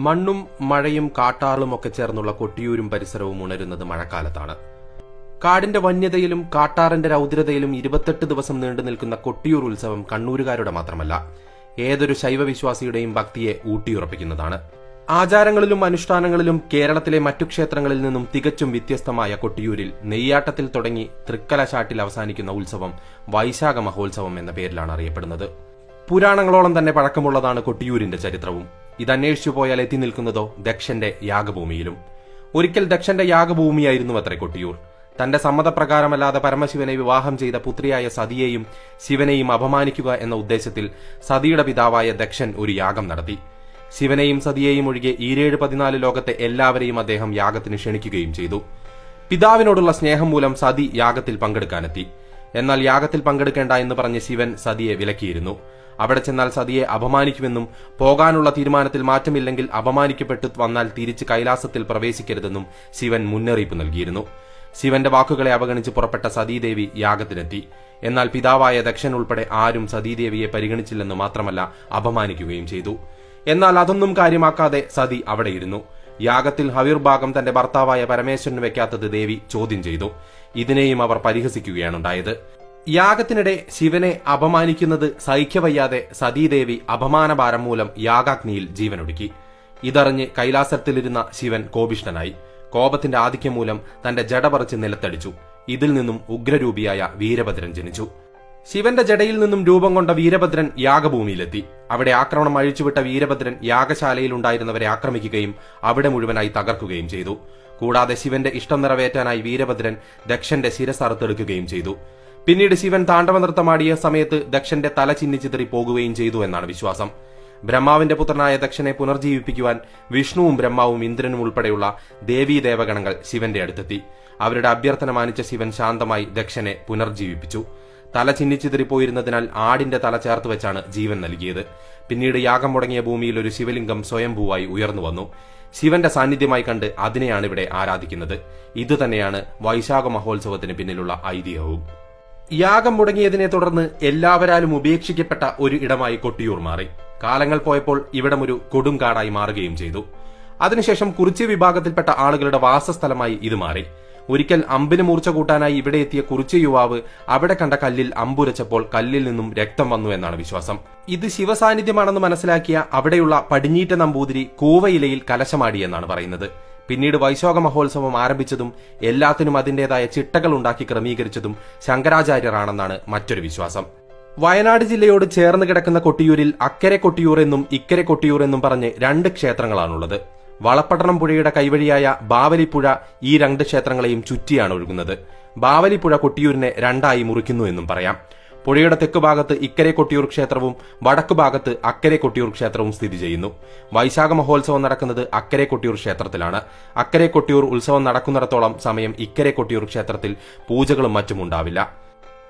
മണ്ണും മഴയും കാട്ടാറുമൊക്കെ ചേർന്നുള്ള കൊട്ടിയൂരും പരിസരവും ഉണരുന്നത് മഴക്കാലത്താണ്. കാടിന്റെ വന്യതയിലും കാട്ടാറിന്റെ രൗദ്രതയിലും 28 ദിവസം നീണ്ടു നിൽക്കുന്ന കൊട്ടിയൂർ ഉത്സവം കണ്ണൂരുകാരുടെ മാത്രമല്ല, ഏതൊരു ശൈവവിശ്വാസിയുടെയും ഭക്തിയെ ഊട്ടിയുറപ്പിക്കുന്നതാണ്. ആചാരങ്ങളിലും അനുഷ്ഠാനങ്ങളിലും കേരളത്തിലെ മറ്റു ക്ഷേത്രങ്ങളിൽ നിന്നും തികച്ചും വ്യത്യസ്തമായ കൊട്ടിയൂരിൽ നെയ്യാട്ടത്തിൽ തുടങ്ങി തൃക്കലശാട്ടിൽ അവസാനിക്കുന്ന ഉത്സവം വൈശാഖ മഹോത്സവം എന്ന പേരിലാണ് അറിയപ്പെടുന്നത്. പുരാണങ്ങളോളം തന്നെ പഴക്കമുള്ളതാണ് കൊട്ടിയൂരിന്റെ ചരിത്രവും. ഇതന്വേഷിച്ചു പോയാൽ എത്തി നിൽക്കുന്നതോ ദക്ഷന്റെ യാഗഭൂമിയിലും. ഒരിക്കൽ ദക്ഷന്റെ യാഗഭൂമിയായിരുന്നു അത്രേ കൊട്ടിയൂർ. തന്റെ സമ്മതപ്രകാരമല്ലാതെ പരമശിവനെ വിവാഹം ചെയ്ത പുത്രിയായ സതിയെയും ശിവനെയും അപമാനിക്കുക എന്ന ഉദ്ദേശത്തിൽ സതിയുടെ പിതാവായ ദക്ഷൻ ഒരു യാഗം നടത്തി. ശിവനെയും സതിയെയും ഒഴികെ 14 ലോകത്തെ എല്ലാവരെയും അദ്ദേഹം യാഗത്തിന് ക്ഷണിക്കുകയും ചെയ്തു. പിതാവിനോടുള്ള സ്നേഹം മൂലം സതി യാഗത്തിൽ പങ്കെടുക്കാനെത്തി. എന്നാൽ യാഗത്തിൽ പങ്കെടുക്കേണ്ട എന്ന് പറഞ്ഞ് ശിവൻ സതിയെ വിലക്കിയിരുന്നു. അവിടെ ചെന്നാൽ സതിയെ അപമാനിക്കുമെന്നും പോകാനുള്ള തീരുമാനത്തിൽ മാറ്റമില്ലെങ്കിൽ അപമാനിക്കപ്പെട്ടു വന്നാൽ തിരിച്ച് കൈലാസത്തിൽ പ്രവേശിക്കരുതെന്നും ശിവൻ മുന്നറിയിപ്പ് നൽകിയിരുന്നു. ശിവന്റെ വാക്കുകളെ അവഗണിച്ച് പുറപ്പെട്ട സതീദേവി യാഗത്തിനെത്തി. എന്നാൽ പിതാവായ ദക്ഷൻ ഉൾപ്പെടെ ആരും സതീദേവിയെ പരിഗണിച്ചില്ലെന്ന് മാത്രമല്ല, അപമാനിക്കുകയും ചെയ്തു. എന്നാൽ അതൊന്നും കാര്യമാക്കാതെ സതി അവിടെയിരുന്നു. യാഗത്തിൽ ഹവിർഭാഗം തന്റെ ഭർത്താവായ പരമേശ്വരന് വെക്കാത്തത് ദേവി ചോദ്യം ചെയ്തു. ഇതിനെയും അവർ പരിഹസിക്കുകയാണുണ്ടായത്. യാഗത്തിനിടെ ശിവനെ അപമാനിക്കുന്നത് സഹിക്കവയ്യാതെ സതീദേവി അപമാനഭാരം മൂലം യാഗാഗ്നിയിൽ ജീവനൊടുക്കി. ഇതറിഞ്ഞ് കൈലാസത്തിലിരുന്ന ശിവൻ കോപിഷ്ഠനായി. കോപത്തിന്റെ ആധിക്യം മൂലം തന്റെ ജട പറിച്ച് നിലത്തടിച്ചു. ഇതിൽ നിന്നും ഉഗ്രരൂപിയായ വീരഭദ്രൻ ജനിച്ചു. ശിവന്റെ ജടയിൽ നിന്നും രൂപം കൊണ്ട വീരഭദ്രൻ യാഗഭൂമിയിലെത്തി. അവിടെ ആക്രമണം അഴിച്ചുവിട്ട വീരഭദ്രൻ യാഗശാലയിൽ ഉണ്ടായിരുന്നവരെ ആക്രമിക്കുകയും അവിടെ മുഴുവനായി തകർക്കുകയും ചെയ്തു. കൂടാതെ ശിവന്റെ ഇഷ്ടം നിറവേറ്റാനായി വീരഭദ്രൻ ദക്ഷന്റെ ശിരസ് അറുത്തെടുക്കുകയും ചെയ്തു. പിന്നീട് ശിവൻ താണ്ഡവ നൃത്തമാടിയ സമയത്ത് ദക്ഷന്റെ തല ചിന്നിച്ചിതറി പോകുകയും ചെയ്തു എന്നാണ് വിശ്വാസം. ബ്രഹ്മാവിന്റെ പുത്രനായ ദക്ഷനെ പുനർജീവിപ്പിക്കുവാൻ വിഷ്ണുവും ബ്രഹ്മാവും ഇന്ദ്രനും ഉൾപ്പെടെയുള്ള ദേവീദേവഗണങ്ങൾ ശിവന്റെ അടുത്തെത്തി. അവരുടെ അഭ്യർത്ഥന മാനിച്ച ശിവൻ ശാന്തമായി ദക്ഷനെ പുനർജീവിപ്പിച്ചു. തല ചിന്നിച്ചിതറിപ്പോയിരുന്നതിനാൽ ആടിന്റെ തല ചേർത്ത് വെച്ചാണ് ജീവൻ നൽകിയത്. പിന്നീട് യാഗം മുടങ്ങിയ ഭൂമിയിൽ ഒരു ശിവലിംഗം സ്വയംഭൂവായി ഉയർന്നു വന്നു. ശിവന്റെ സാന്നിധ്യമായി കണ്ട് അതിനെയാണ് ഇവിടെ ആരാധിക്കുന്നത്. ഇതുതന്നെയാണ് വൈശാഖ മഹോത്സവത്തിന് പിന്നിലുള്ള ഐതിഹ്യവും. യാഗം മുടങ്ങിയതിനെ തുടർന്ന് എല്ലാവരാലും ഉപേക്ഷിക്കപ്പെട്ട ഒരു ഇടമായി കൊട്ടിയൂർ മാറി. കാലങ്ങൾ പോയപ്പോൾ ഇവിടം ഒരു കൊടുങ്കാടായി മാറുകയും ചെയ്തു. അതിനുശേഷം കുറിച്യ വിഭാഗത്തിൽപ്പെട്ട ആളുകളുടെ വാസസ്ഥലമായി ഇത് മാറി. ഒരിക്കൽ അമ്പിന് മൂർച്ച കൂട്ടാനായി ഇവിടെ എത്തിയ കുറിച്യ യുവാവ് അവിടെ കണ്ട കല്ലിൽ അമ്പുരച്ചപ്പോൾ കല്ലിൽ നിന്നും രക്തം വന്നു എന്നാണ് വിശ്വാസം. ഇത് ശിവസാന്നിധ്യമാണെന്ന് മനസ്സിലാക്കിയ അവിടെയുള്ള പടിഞ്ഞീറ്റ നമ്പൂതിരി കൂവയിലയിൽ കലശമാടിയെന്നാണ് പറയുന്നത്. പിന്നീട് വൈശാഖ മഹോത്സവം ആരംഭിച്ചതും എല്ലാത്തിനും അതിന്റേതായ ചിട്ടകൾ ഉണ്ടാക്കി ക്രമീകരിച്ചതും ശങ്കരാചാര്യരാണെന്നാണ് മറ്റൊരു വിശ്വാസം. വയനാട് ജില്ലയോട് ചേർന്ന് കിടക്കുന്ന കൊട്ടിയൂരിൽ അക്കരെ കൊട്ടിയൂർ എന്നും ഇക്കരെ കൊട്ടിയൂർ എന്നും പറഞ്ഞ് 2 ക്ഷേത്രങ്ങളാണുള്ളത്. വളപ്പട്ടണം പുഴയുടെ കൈവഴിയായ ബാവലിപ്പുഴ ഈ 2 ക്ഷേത്രങ്ങളെയും ചുറ്റിയാണ് ഒഴുകുന്നത്. ബാവലിപ്പുഴ കൊട്ടിയൂരിനെ 2ആയി മുറിക്കുന്നു എന്നും പറയാം. പുഴയുടെ തെക്ക് ഭാഗത്ത് ഇക്കരെ കൊട്ടിയൂർ ക്ഷേത്രവും വടക്കു ഭാഗത്ത് അക്കരെ കൊട്ടിയൂർ ക്ഷേത്രവും സ്ഥിതി ചെയ്യുന്നു. വൈശാഖ മഹോത്സവം നടക്കുന്നത് അക്കരെ കൊട്ടിയൂർ ക്ഷേത്രത്തിലാണ്. അക്കരെ കൊട്ടിയൂർ ഉത്സവം നടക്കുന്നിടത്തോളം സമയം ഇക്കരെ കൊട്ടിയൂർ ക്ഷേത്രത്തിൽ പൂജകളും മറ്റും ഉണ്ടാവില്ല.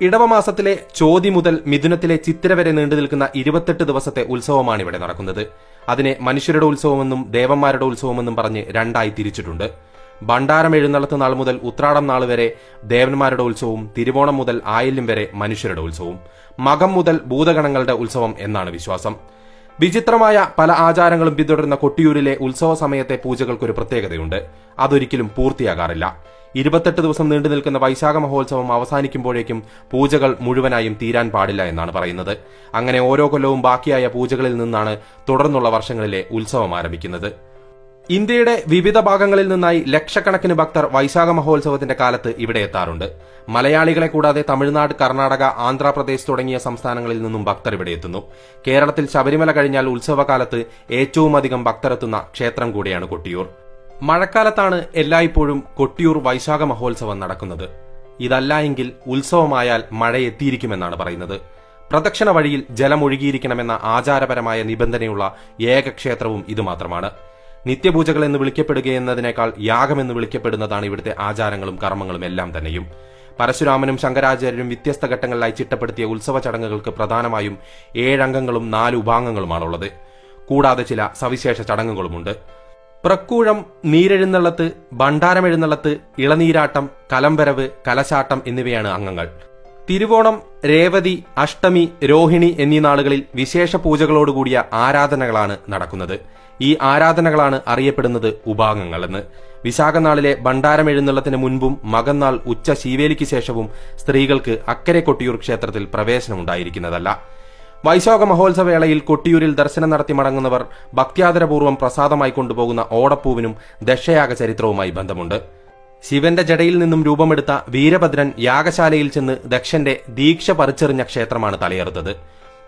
ഇടവമാസത്തിലെ ചോതി മുതൽ മിഥുനത്തിലെ ചിത്തിര വരെ നീണ്ടു നിൽക്കുന്ന 28 ദിവസത്തെ ഉത്സവമാണ് ഇവിടെ നടക്കുന്നത്. അതിനെ മനുഷ്യരുടെ ഉത്സവമെന്നും ദേവന്മാരുടെ ഉത്സവമെന്നും പറഞ്ഞ് 2ആയി തിരിച്ചിട്ടുണ്ട്. ഭണ്ഡാരം എഴുന്നള്ളത്ത് നാൾ മുതൽ ഉത്രാടം നാൾ വരെ ദേവന്മാരുടെ ഉത്സവവും തിരുവോണം മുതൽ ആയില്യം വരെ മനുഷ്യരുടെ ഉത്സവവും, മകം മുതൽ ഭൂതഗണങ്ങളുടെ ഉത്സവം എന്നാണ് വിശ്വാസം. വിചിത്രമായ പല ആചാരങ്ങളും പിന്തുടരുന്ന കൊട്ടിയൂരിലെ ഉത്സവ സമയത്തെ പൂജകൾക്കൊരു പ്രത്യേകതയുണ്ട്. അതൊരിക്കലും പൂർത്തിയാകാറില്ല. 28 ദിവസം നീണ്ടു നിൽക്കുന്ന വൈശാഖ മഹോത്സവം അവസാനിക്കുമ്പോഴേക്കും പൂജകൾ മുഴുവനായും തീരാൻ പാടില്ല എന്നാണ് പറയുന്നത്. അങ്ങനെ ഓരോ കൊല്ലവും ബാക്കിയായ പൂജകളിൽ നിന്നാണ് തുടർന്നുള്ള വർഷങ്ങളിലെ ഉത്സവം ആരംഭിക്കുന്നത്. ഇന്ത്യയുടെ വിവിധ ഭാഗങ്ങളിൽ നിന്നായി ലക്ഷക്കണക്കിന് ഭക്തർ വൈശാഖ മഹോത്സവത്തിന്റെ കാലത്ത് ഇവിടെ എത്താറുണ്ട്. മലയാളികളെ കൂടാതെ തമിഴ്നാട്, കർണാടക, ആന്ധ്രാപ്രദേശ് തുടങ്ങിയ സംസ്ഥാനങ്ങളിൽ നിന്നും ഭക്തർ ഇവിടെ എത്തുന്നു. കേരളത്തിൽ ശബരിമല കഴിഞ്ഞാൽ ഉത്സവകാലത്ത് ഏറ്റവും അധികം ഭക്തരെത്തുന്ന ക്ഷേത്രം കൂടിയാണ് കൊട്ടിയൂർ. മഴക്കാലത്താണ് എല്ലായ്പ്പോഴും കൊട്ടിയൂർ വൈശാഖ മഹോത്സവം നടക്കുന്നത്. ഇതല്ല എങ്കിൽ ഉത്സവമായാൽ മഴ എത്തിയിരിക്കുമെന്നാണ് പറയുന്നത്. പ്രദക്ഷിണ വഴിയിൽ ജലമൊഴുകിയിരിക്കണമെന്ന ആചാരപരമായ നിബന്ധനയുള്ള ഏക ക്ഷേത്രവും ഇതുമാത്രമാണ്. നിത്യപൂജകൾ എന്ന് വിളിക്കപ്പെടുകയെന്നതിനേക്കാൾ യാഗമെന്ന് വിളിക്കപ്പെടുന്നതാണ് ഇവിടുത്തെ ആചാരങ്ങളും കർമ്മങ്ങളും എല്ലാം തന്നെയും. പരശുരാമനും ശങ്കരാചാര്യരും വ്യത്യസ്ത ഘട്ടങ്ങളിലായി ചിട്ടപ്പെടുത്തിയ ഉത്സവ ചടങ്ങുകൾക്ക് പ്രധാനമായും 7 അംഗങ്ങളും 4 ഉപാംഗങ്ങളുമാണുള്ളത്. കൂടാതെ ചില സവിശേഷ ചടങ്ങുകളുമുണ്ട്. പ്രക്കൂഴം, നീരെഴുന്നള്ളത്ത്, ഭണ്ഡാരമെഴുന്നള്ളത്ത്, ഇളനീരാട്ടം, കലംവരവ്, കലശാട്ടം എന്നിവയാണ് അംഗങ്ങൾ. തിരുവോണം, രേവതി, അഷ്ടമി, രോഹിണി എന്നീ നാളുകളിൽ വിശേഷ പൂജകളോടുകൂടിയ ആരാധനകളാണ് നടക്കുന്നത്. ഈ ആരാധനകളാണ് അറിയപ്പെടുന്നത് ഉപാംഗങ്ങളെന്ന്. വിശാഖനാളിലെ ഭണ്ഡാരം എഴുന്നള്ളത്തിന് മുൻപും മകന്നാൾ ഉച്ച ശീവേലിക്ക് ശേഷവും സ്ത്രീകൾക്ക് അക്കരെ കൊട്ടിയൂർ ക്ഷേത്രത്തിൽ പ്രവേശനമുണ്ടായിരിക്കുന്നതല്ല. വൈശാഖ മഹോത്സവവേളയിൽ കൊട്ടിയൂരിൽ ദർശനം നടത്തി മടങ്ങുന്നവർ ഭക്ത്യാദരപൂർവ്വം പ്രസാദമായി കൊണ്ടുപോകുന്ന ഓടപ്പൂവിനും ദശയാഗ ചരിത്രവുമായി ബന്ധമുണ്ട്. ശിവന്റെ ജടയിൽ നിന്നും രൂപമെടുത്ത വീരഭദ്രൻ യാഗശാലയിൽ ചെന്ന് ദക്ഷന്റെ ദീക്ഷ പറിച്ചെറിഞ്ഞ ക്ഷേത്രമാണ് തലയെറുത്തത്.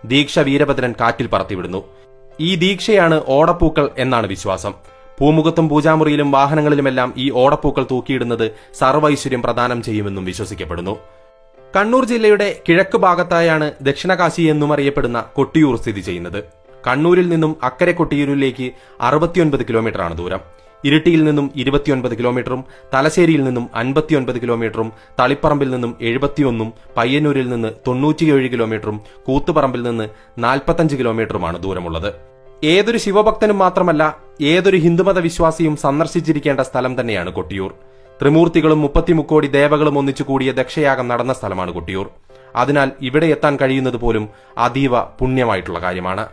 ദീക്ഷ വീരഭദ്രൻ കാറ്റിൽ പറത്തിവിടുന്നു. ഈ ദീക്ഷയാണ് ഓടപ്പൂക്കൾ എന്നാണ് വിശ്വാസം. പൂമുഖത്തും പൂജാമുറിയിലും വാഹനങ്ങളിലുമെല്ലാം ഈ ഓടപ്പൂക്കൾ തൂക്കിയിടുന്നത് സർവൈശ്വര്യം പ്രദാനം ചെയ്യുമെന്നും വിശ്വസിക്കപ്പെടുന്നു. കണ്ണൂർ ജില്ലയുടെ കിഴക്ക് ഭാഗത്തായാണ് ദക്ഷിണകാശി എന്നും അറിയപ്പെടുന്ന കൊട്ടിയൂർ സ്ഥിതി ചെയ്യുന്നത്. കണ്ണൂരിൽ നിന്നും അക്കരെ കൊട്ടിയൂരിലേക്ക് 69 കിലോമീറ്ററാണ് ദൂരം. ഇരിട്ടിയിൽ നിന്നും 29 കിലോമീറ്ററും തലശ്ശേരിയിൽ നിന്നും 59 കിലോമീറ്ററും തളിപ്പറമ്പിൽ നിന്നും 71, പയ്യന്നൂരിൽ നിന്ന് 97 കിലോമീറ്ററും കൂത്തുപറമ്പിൽ നിന്ന് 45 കിലോമീറ്ററുമാണ് ദൂരമുള്ളത്. ഏതൊരു ശിവഭക്തനും മാത്രമല്ല ഏതൊരു ഹിന്ദുമത വിശ്വാസിയും സന്ദർശിച്ചിരിക്കേണ്ട സ്ഥലം തന്നെയാണ് കൊട്ടിയൂർ. ത്രിമൂർത്തികളും 33 ദേവകളും ഒന്നിച്ചു കൂടിയ ദക്ഷയാഗം നടന്ന സ്ഥലമാണ് കൊട്ടിയൂർ. അതിനാൽ ഇവിടെ എത്താൻ കഴിയുന്നത് പോലും അതീവ പുണ്യമായിട്ടുള്ള കാര്യമാണ്.